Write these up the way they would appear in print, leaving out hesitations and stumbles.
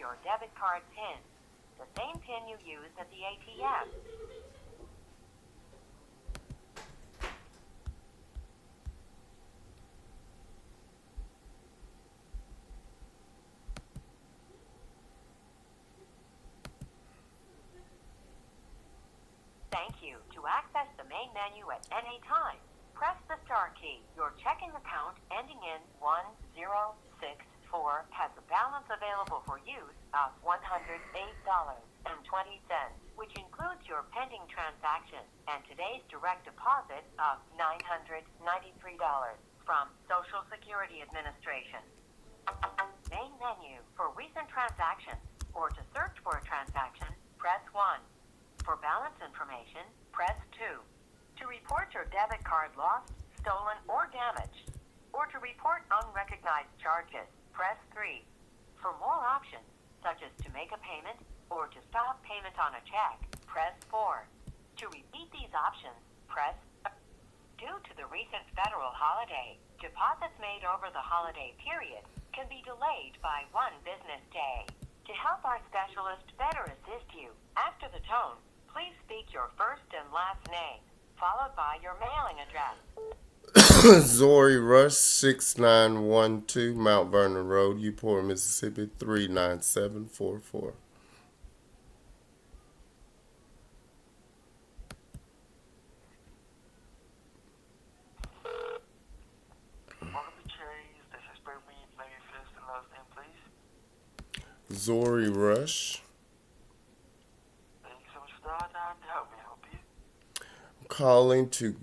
your debit card PIN, the same PIN you used at the ATM. Thank you. To access the main menu at any time, press the star key. Your checking account ending in 1064 has a balance available for use of $108.20, which includes your pending transaction and today's direct deposit of $993 from Social Security Administration. Main menu. For recent transactions or to search for a transaction, press 1. For balance information, press 2. To report your debit card lost, stolen, or damaged, or to report unrecognized charges, press 3. For more options, such as to make a payment or to stop payment on a check, press 4. To repeat these options, press. Due to the recent federal holiday, deposits made over the holiday period can be delayed by 1 business day. To help our specialist better assist you, after the tone, please speak your first and last name, followed by your mailing address. Zori Rush, 6912 Mount Vernon Road, Uport, Mississippi, 39744. Welcome to Chase. This is Bernie. May your first and last name, please? Zori Rush. Thank you so much for that. And how may I help you? Calling to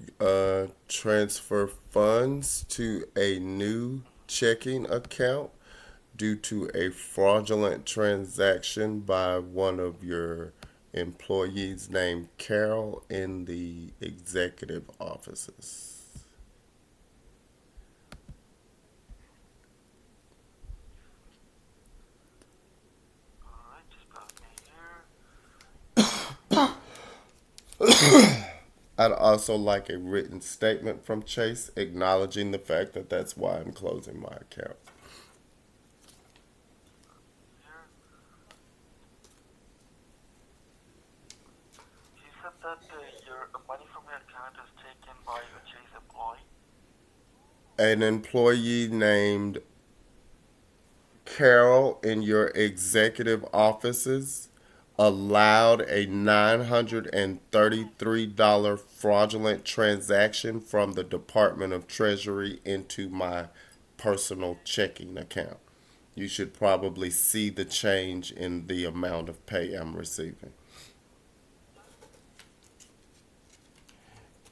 transfer funds to a new checking account due to a fraudulent transaction by one of your employees named Carol in the executive offices. Alright, just bear with me here. I'd also like a written statement from Chase acknowledging the fact that that's why I'm closing my account. Here. You said that your money from your account is taken by a Chase employee. An employee named Carol in your executive offices allowed a $933 fraudulent transaction from the Department of Treasury into my personal checking account. You should probably see the change in the amount of pay I'm receiving.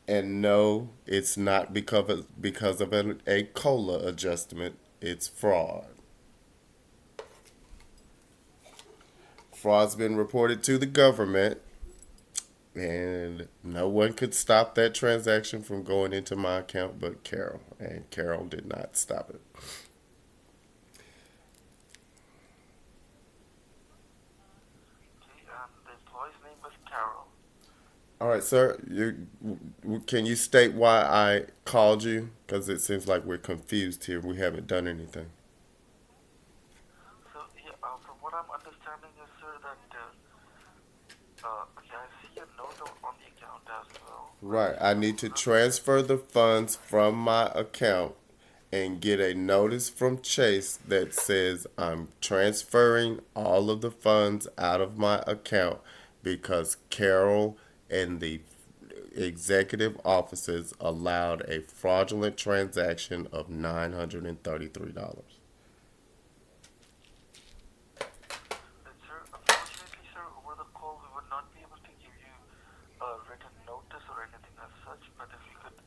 And no, it's not because of a COLA adjustment. It's fraud. Fraud's been reported to the government, and no one could stop that transaction from going into my account but Carol, and Carol did not stop it. Okay, and the employee's name was Carol. All right, sir, can you state why I called you? Because it seems like we're confused here. We haven't done anything. So, yeah, from what I'm understanding is, sir, that okay, I see a note on the account as well. Right, I need to transfer the funds from my account and get a notice from Chase that says I'm transferring all of the funds out of my account because Carol and the executive offices allowed a fraudulent transaction of $933. But sir, unfortunately, sir, over the call we would not be able to give you a written notice or anything as such. But if you could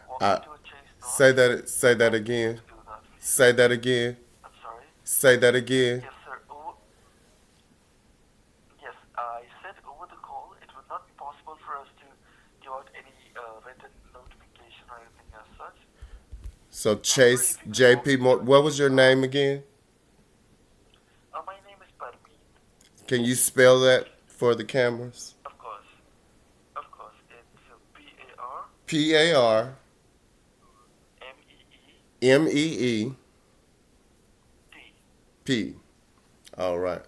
walk I into a Chase branch, say that again. to do that for you. Say that again. I'm sorry. Say that again. Yes, sir. Yes, I said over the call it would not be possible for us to give out any written notification or anything as such. So Chase JP what was your name again? My name is Parmeet. Can you spell that for the cameras? Of course. Of course. It's P-A-R PAR MEET. MEEP. All right.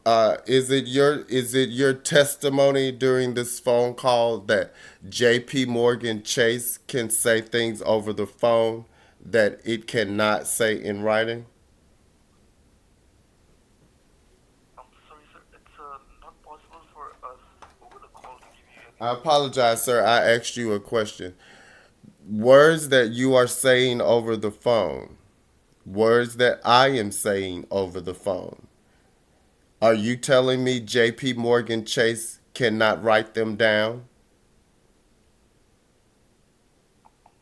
Is it your testimony during this phone call that J.P. Morgan Chase can say things over the phone that it cannot say in writing? I'm sorry, sir. It's not possible for us over the call to give you any. I apologize, sir. I asked you a question. Words that you are saying over the phone, words that I am saying over the phone. Are you telling me J.P. Morgan Chase cannot write them down?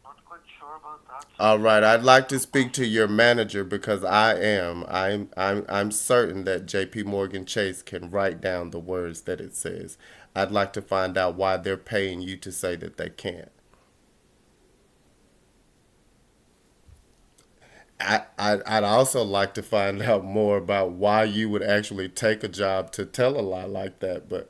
Not quite sure about that, sir. All right, I'd like to speak to your manager because I'm certain that J.P. Morgan Chase can write down the words that it says. I'd like to find out why they're paying you to say that they can't. I'd also like to find out more about why you would actually take a job to tell a lie like that, but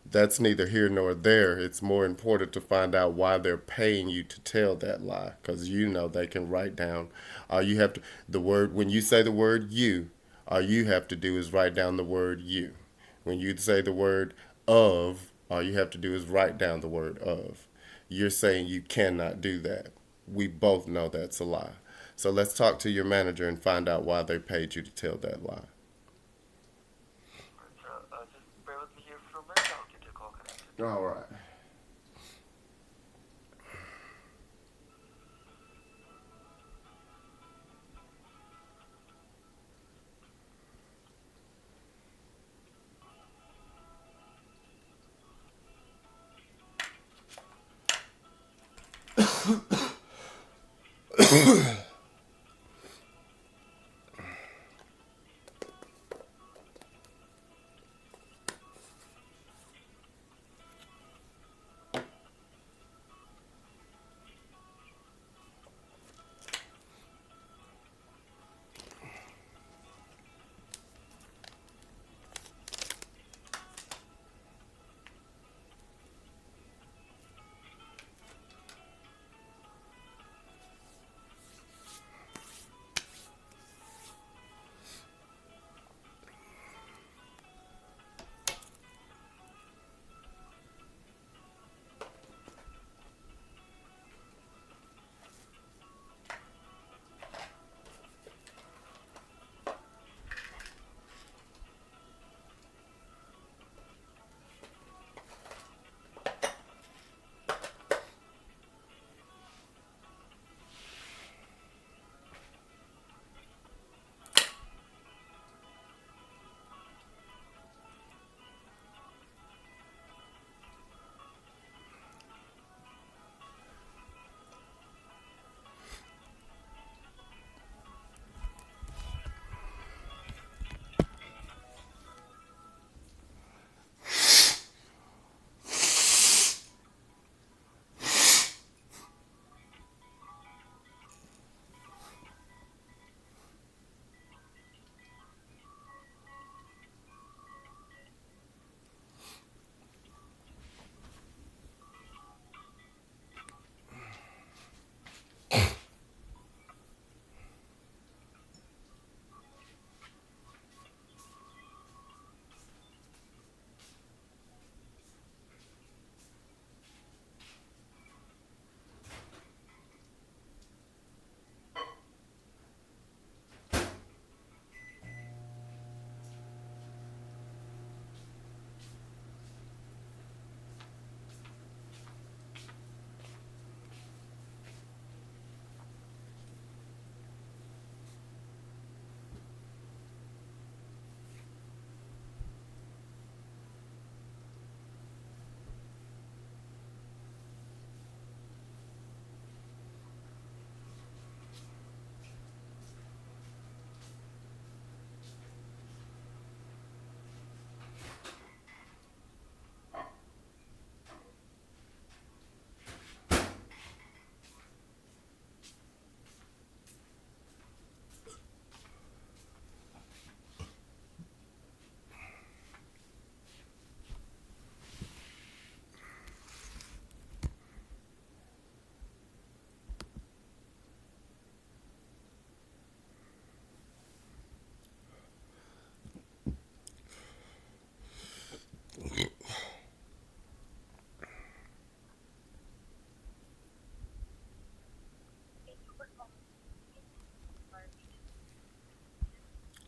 that's neither here nor there. It's more important to find out why they're paying you to tell that lie, because you know they can write down. All you have to the word when you say the word you, all you have to do is write down the word you. When you say the word of, all you have to do is write down the word of. You're saying you cannot do that. We both know that's a lie. So let's talk to your manager and find out why they paid you to tell that lie. Alright, sir. Just bear with me here for a minute. I'll get your call connected. All right.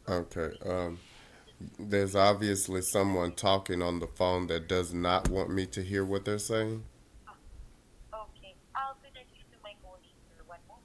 Okay. There's obviously someone talking on the phone that does not want me to hear what they're saying. Okay. I'll connect you to my colleague, sir. One moment.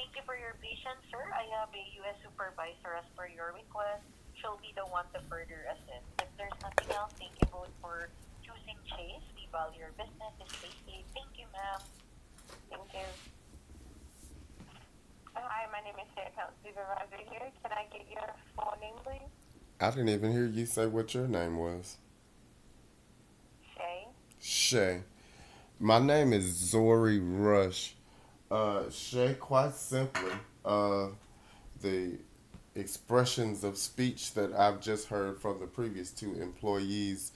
Thank you for your patience, sir. I have a U.S. supervisor as per your request. She'll be the one to further assist. If there's nothing else, thank you both for choosing Chase. We value your business and stay safe. Thank you, ma'am. Thank you. Hi, my name is Shay, account supervisor here. Can I get your full name, please? I didn't even hear you say what your name was. Shay. Shay. My name is Zori Rush. Shay, quite simply, the expressions of speech that I've just heard from the previous two employees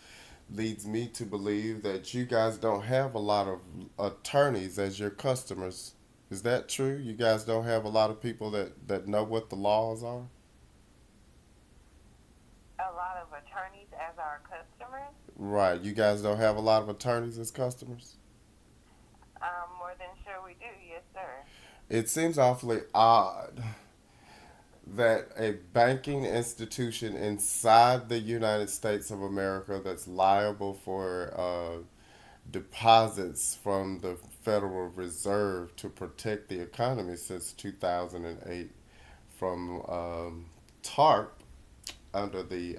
leads me to believe that you guys don't have a lot of attorneys as your customers. Is that true? You guys don't have a lot of people that know what the laws are? A lot of attorneys as our customers. Right. You guys don't have a lot of attorneys as customers? More than sure we do. Yes, sir. It seems awfully odd that a banking institution inside the United States of America that's liable for deposits from the Federal Reserve to protect the economy since 2008 from TARP under the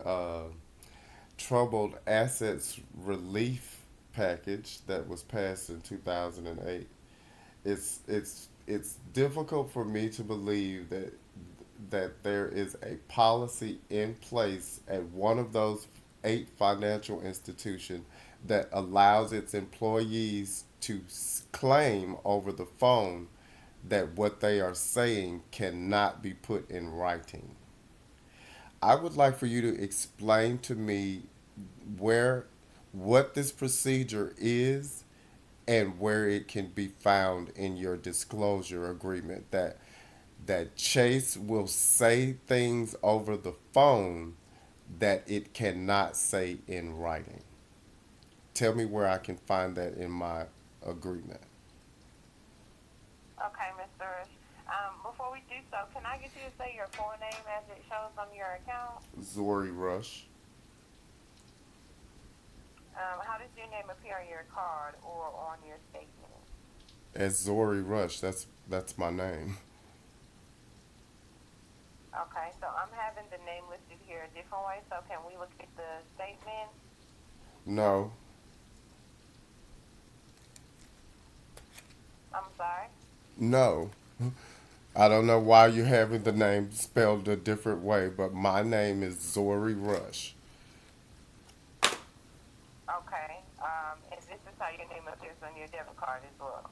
Troubled Assets Relief Package that was passed in 2008. It's difficult for me to believe that there is a policy in place at one of those eight financial institutions that allows its employees to claim over the phone that what they are saying cannot be put in writing. I would like for you to explain to me where what this procedure is and where it can be found in your disclosure agreement that Chase will say things over the phone that it cannot say in writing. Tell me where I can find that in my agreement. Okay, Mr. Rush. Before we do so, can I get you to say your full name as it shows on your account? Zori Rush. How does your name appear on your card or on your statement? As Zori Rush, that's my name. Okay, so I'm having the name listed here a different way, so can we look at the statement? No, I'm sorry? no. I don't know why you're having the name spelled a different way, but my name is Zori Rush. Okay, and this is how your name appears on your debit card as well.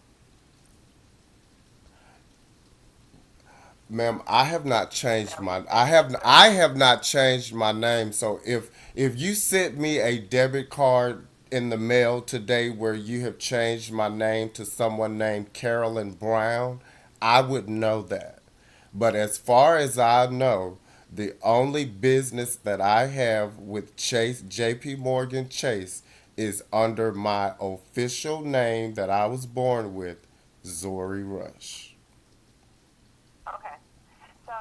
Ma'am, I have not changed my I have not changed my name. So if you sent me a debit card in the mail today where you have changed my name to someone named Carolyn Brown, I would know that. But as far as I know, the only business that I have with Chase, JP Morgan Chase, is under my official name that I was born with, Zori Rush. Okay, so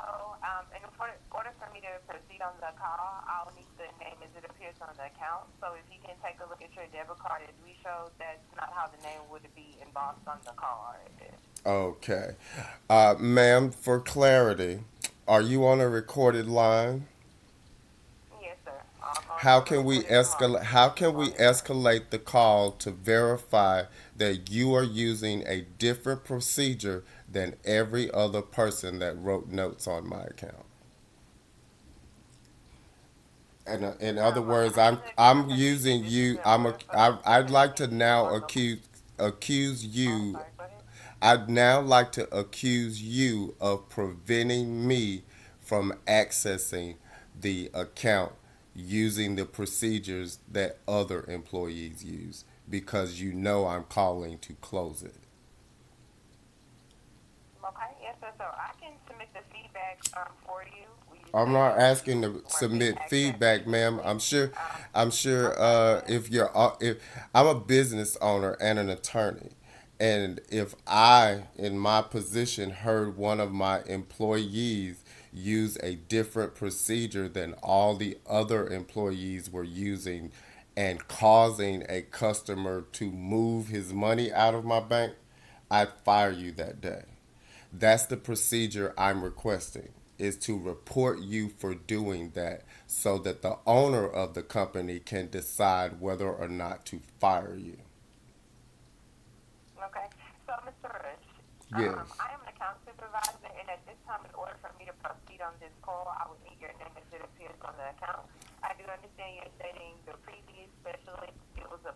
in order for me to proceed on the call, I'll need the name as it appears on the account. So if you can take a look at your debit card as we showed, that's not how the name would be embossed on the card. Okay. Ma'am, for clarity, are you on a recorded line? Yes, sir. On the recorded line. How can we escalate the call to verify that you are using a different procedure than every other person that wrote notes on my account? And in other words, Another I'm company, using this is you. in order for me to I'd like to maintain now on the. accuse I'm you. sorry. Go ahead. I'd now like to accuse you of preventing me from accessing the account using the procedures that other employees use because you know I'm calling to close it. Okay, yes, sir. So I can submit the feedback for you. You I'm said not that you asking to weren't being submit accessed feedback, ma'am. previously. Um, I'm sure. I'm sorry. Go ahead. If I'm a business owner and an attorney, and if I, in my position, heard one of my employees use a different procedure than all the other employees were using, and causing a customer to move his money out of my bank, I'd fire you that day. That's the procedure I'm requesting is to report you for doing that so that the owner of the company can decide whether or not to fire you. Okay. So, Mr. Rush, Yes. I am an account supervisor, and at this time, in order for me to proceed on this call, I would need your name as it appears on the account. I do understand you're stating the previous specialist, it was a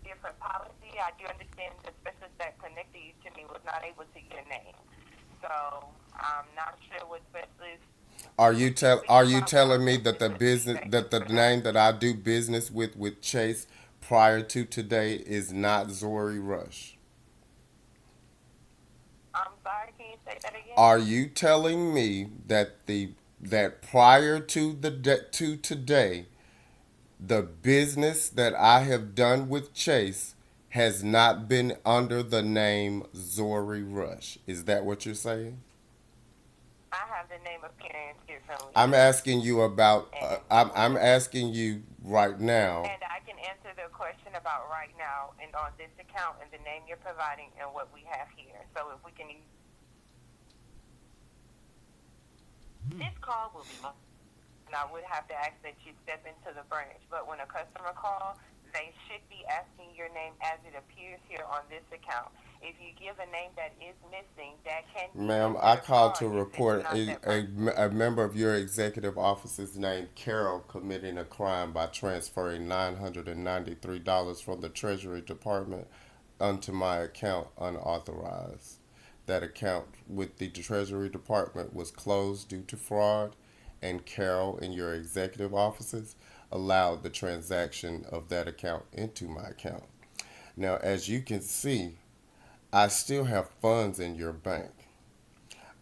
different policy. I do understand the specialist that connected you to me was not able to get your name. So, I'm not sure what specialist Are which you telling me process that is the the business feedback that is the for now. name that I do business with Chase prior to today is not Zori Rush? I'm sorry, can you say that again? Are you telling me that the that prior to to today the business that I have done with Chase has not been under the name Zori Rush? Is that what you're saying? I have the name appearing differently, I'm sir. asking you about. And I'm asking you right now. and I can answer the question about right now and on this account and the name you're providing and what we have here. So if we can, this call will be. And I would have to ask that you step into the branch. But when a customer calls, they should be asking your name as it appears here on this account. If you give a name that is missing, that can be Ma'am, I considered called fraud to if it's report not that person. a member of your executive office's named Carol committing a crime by transferring $993 from the Treasury Department onto my account unauthorized. That account with the Treasury Department was closed due to fraud, and Carol in your executive offices allowed the transaction of that account into my account. Now, as you can see, I still have funds in your bank.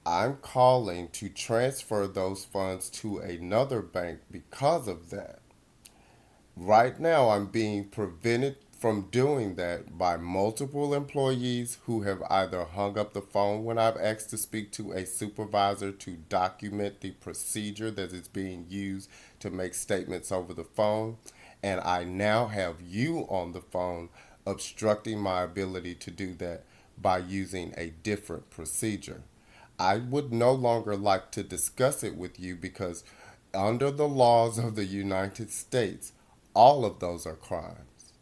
I'm calling to transfer those funds to another bank because of that. Right now, I'm being prevented from doing that by multiple employees who have either hung up the phone when I've asked to speak to a supervisor to document the procedure that is being used to make statements over the phone, and I now have you on the phone obstructing my ability to do that by using a different procedure. I would no longer like to discuss it with you because, under the laws of the United States, all of those are crimes.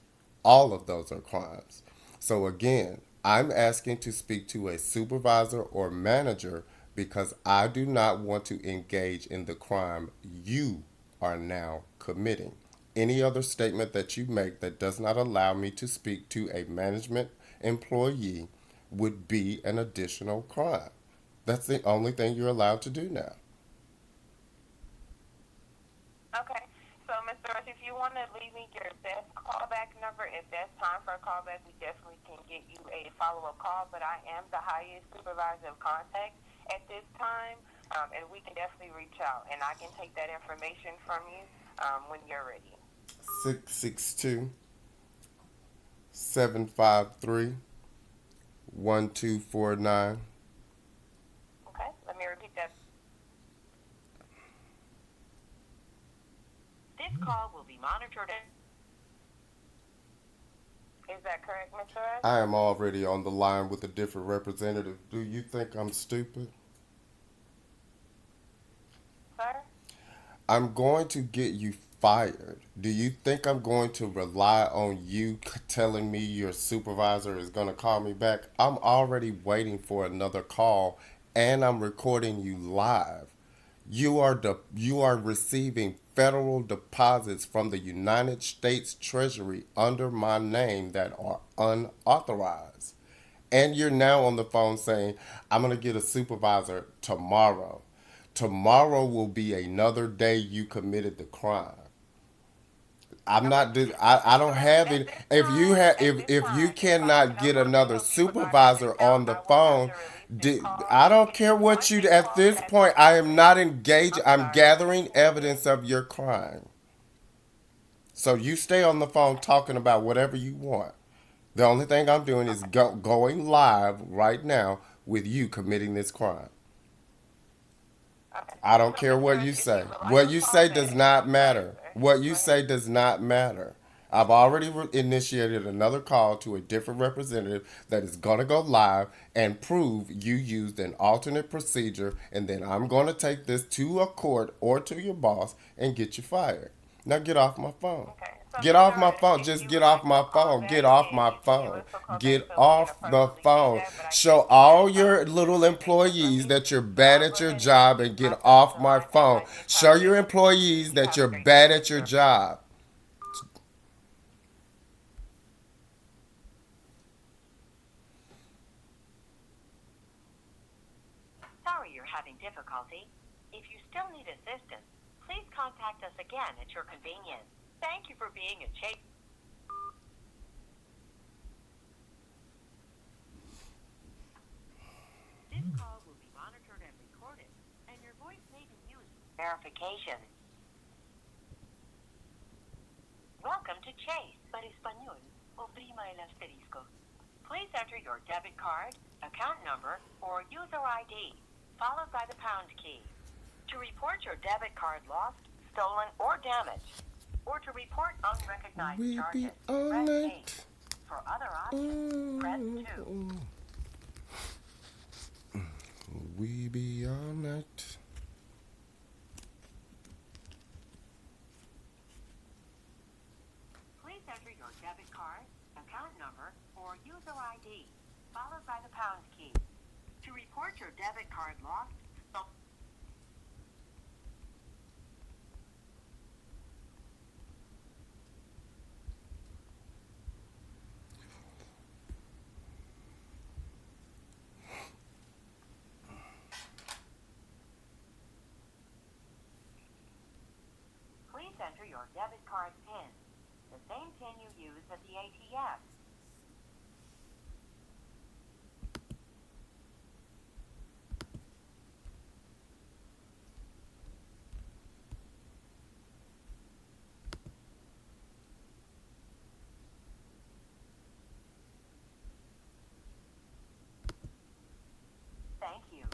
All of those are crimes. So, again, I'm asking to speak to a supervisor or manager because I do not want to engage in the crime you are now committing. Any other statement that you make that does not allow me to speak to a management employee would be an additional crime. That's the only thing you're allowed to do now. Okay. So, Mr. Rush, if you want to leave me your best callback number, if that's time for a callback, we definitely can get you a follow-up call. But I am the highest supervisor of contact at this time, and we can definitely reach out. And I can take that information from you when you're ready. 662 753 1249. Okay. Let me repeat that. This call will be monitored. Is that correct, Mr. Rush? I am already on the line with a different representative. Do you think I'm stupid? Sir? I'm going to get you fired. Do you think I'm going to rely on you telling me your supervisor is going to call me back? I'm already waiting for another call and I'm recording you live. You are receiving federal deposits from the United States Treasury under my name that are unauthorized. And you're now on the phone saying, I'm going to get a supervisor tomorrow. Tomorrow will be another day you committed the crime. I'm not. I don't have it. If you cannot get another supervisor on the phone, I don't care what you. At this point, I am not engaged. I'm gathering evidence of your crime. So you stay on the phone talking about whatever you want. The only thing I'm doing is going live right now with you committing this crime. I don't care what you say. What you say does not matter. What you say does not matter. I've already initiated another call to a different representative that is going to go live and prove you used an alternate procedure, and then I'm going to take this to a court or to your boss and get you fired. Now get off my phone. Okay. So Get off my sir, phone. if Just you get were off to my go phone. on Get that off day, my you phone. would so-called Get say, so we off can the personally phone. do that, but I Show think all that's your something little that they can employees review. that you're So bad I'll at go your ahead and job initiate and get process off so my I can phone. find you a Show your coverage. employees You that have a you're great bad day, at your sir. job. Sorry you're having difficulty. If you still need assistance, please contact us again at your convenience. Thank you for being a Chase. This call will be monitored and recorded, and your voice may be used for verification. Welcome to Chase. Para español, oprima el asterisco. Please enter your debit card, account number, or user ID, followed by the pound key. To report your debit card lost, stolen, or damaged, or to report unrecognized We be charges, on press 8. it. For other options, press 2. We be on it. Please enter your debit card, account number, or user ID, followed by the pound key. To report your debit card lost, stolen, please enter your debit card PIN, the same PIN you use at the ATM.